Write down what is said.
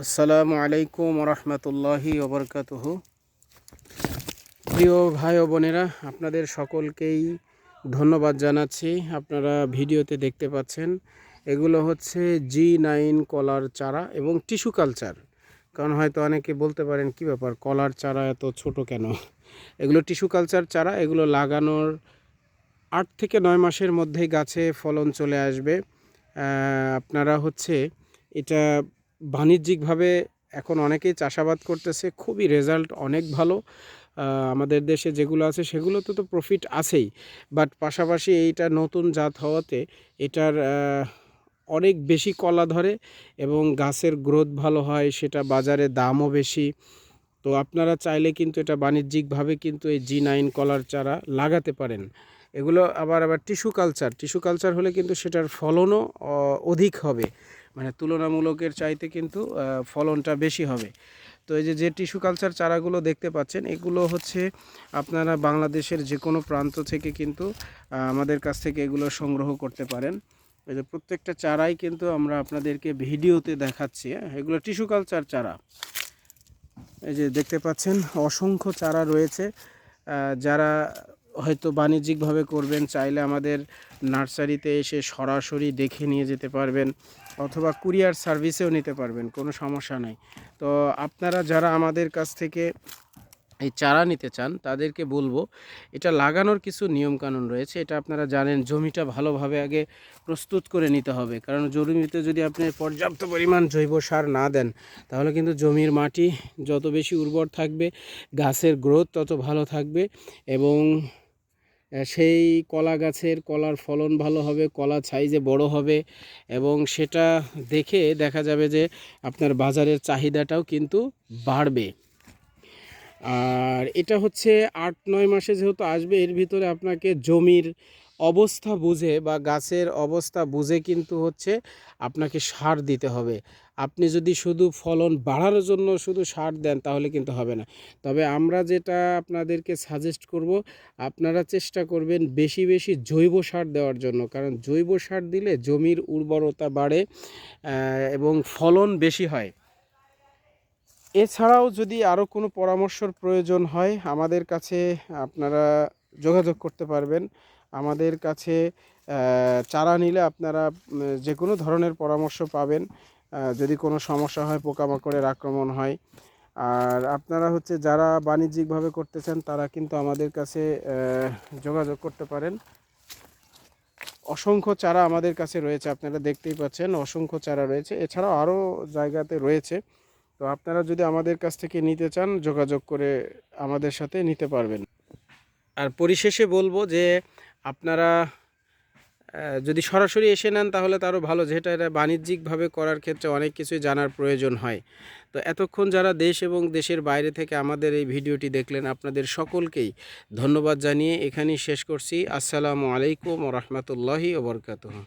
আসসালামু আলাইকুম রহমতুল্লাহি ওবরকাতুহু। প্রিয় ভাই ও বোনেরা, আপনাদের সকলকেই ধন্যবাদ জানাচ্ছি। আপনারা ভিডিওতে দেখতে পাচ্ছেন এগুলো হচ্ছে G9 কলার চারা এবং টিস্যু কালচার। কারণ হয়তো অনেকে বলতে পারেন কি ব্যাপার, কলার চারা এত ছোট কেন? এগুলো টিস্যু কালচার চারা। এগুলো লাগানোর 8 থেকে 9 মাসের মধ্যেই গাছে ফলন চলে আসবে। আপনারা হচ্ছে এটা বাণিজ্যিকভাবে এখন অনেকেই চাষাবাদ করতেছে, খুবই রেজাল্ট অনেক ভালো। আমাদের দেশে যেগুলো আছে সেগুলোতে তো প্রফিট আছেই, বাট পাশাপাশি এইটা নতুন জাত হওয়াতে এটার অনেক বেশি কলা ধরে এবং গাছের গ্রোথ ভালো হয়, সেটা বাজারে দামও বেশি। তো আপনারা চাইলে কিন্তু এটা বাণিজ্যিকভাবে কিন্তু এই G9 কলার চারা লাগাতে পারেন। এগুলো আবার টিস্যু কালচার হলে কিন্তু সেটার ফলনও অধিক হবে, মানে তুলনামূলকের চাইতে কিন্তু ফলনটা বেশি হবে। তো এই যে টিস্যু কালচার চারাগুলো দেখতে পাচ্ছেন, এগুলো হচ্ছে আপনারা বাংলাদেশের যে কোনো প্রান্ত থেকে কিন্তু আমাদের কাছ থেকে এগুলো সংগ্রহ করতে পারেন। এই যে প্রত্যেকটা চারাই কিন্তু আমরা আপনাদেরকে ভিডিওতে দেখাচ্ছি। এগুলো টিস্যু কালচার চারা। এই যে দেখতে পাচ্ছেন অসংখ্য চারা রয়েছে। যারা হয়তো বাণিজ্যিকভাবে করবেন, চাইলে আমাদের নার্সারিতে এসে সরাসরি দেখে নিয়ে যেতে পারবেন, অথবা কুরিয়ার সার্ভিসেও নিতে পারবেন, কোনো সমস্যা নাই। তো আপনারা যারা আমাদের কাছ থেকে এই চারা নিতে চান তাদেরকে বলবো, এটা লাগানোর কিছু নিয়মকানুন রয়েছে। এটা আপনারা জানেন, জমিটা ভালোভাবে আগে প্রস্তুত করে নিতে হবে। কারণ জমিতে যদি আপনি পর্যাপ্ত পরিমাণ জৈব সার না দেন, তাহলে কিন্তু জমির মাটি যত বেশি উর্বর থাকবে, গাছের গ্রোথ তত ভালো থাকবে এবং সেই কলা গাছের কলার ফলন ভালো হবে, কলা সাইজে বড় হবে এবং সেটা দেখে দেখা যাবে যে আপনার বাজারের চাহিদাটাও কিন্তু বাড়বে। আর এটা হচ্ছে 8-9 মাসে যেহেতু আসবে, এর ভিতরে আপনাকে জমির অবস্থা বুঝে বা গাছের অবস্থা বুঝে কিন্তু হচ্ছে আপনাকে সার দিতে হবে। আপনি যদি শুধু ফলন বাড়ানোর জন্য শুধু সার দেন তাহলে কিন্তু হবে না। তবে আমরা যেটা আপনাদেরকে সাজেস্ট করব, আপনারা চেষ্টা করবেন বেশি বেশি জৈব সার দেওয়ার জন্য। কারণ জৈব সার দিলে জমির উর্বরতা বাড়ে এবং ফলন বেশি হয়। এছাড়াও যদি আরও কোনো পরামর্শের প্রয়োজন হয়, আমাদের কাছে আপনারা যোগাযোগ করতে পারবেন। আমাদের কাছে চারা নিলে আপনারা যে কোনো ধরনের পরামর্শ পাবেন। যদি কোনো সমস্যা হয়, পোকামাকড়ের আক্রমণ হয়, আর আপনারা হচ্ছে যারা বাণিজ্যিকভাবে করতে চান তারা কিন্তু আমাদের কাছে যোগাযোগ করতে পারেন। অসংখ্য চারা আমাদের কাছে রয়েছে, আপনারা দেখতেই পাচ্ছেন অসংখ্য চারা রয়েছে। এছাড়াও আরও জায়গাতে রয়েছে। তো আপনারা যদি আমাদের কাছ থেকে নিতে চান, যোগাযোগ করে আমাদের সাথে নিতে পারবেন। আর পরিশেষে বলবো যে আপনারা যদি সরাসরি এসে নেন তাহলে তারও ভালো, যেটা এটা বাণিজ্যিকভাবে করার ক্ষেত্রে অনেক কিছুই জানার প্রয়োজন হয়। তো এতক্ষণ যারা দেশ এবং দেশের বাইরে থেকে আমাদের এই ভিডিওটি দেখলেন, আপনাদের সকলকেই ধন্যবাদ জানিয়ে এখানেই শেষ করছি। আসসালামু আলাইকুম ওয়া রাহমাতুল্লাহি ওয়া বারাকাতুহু।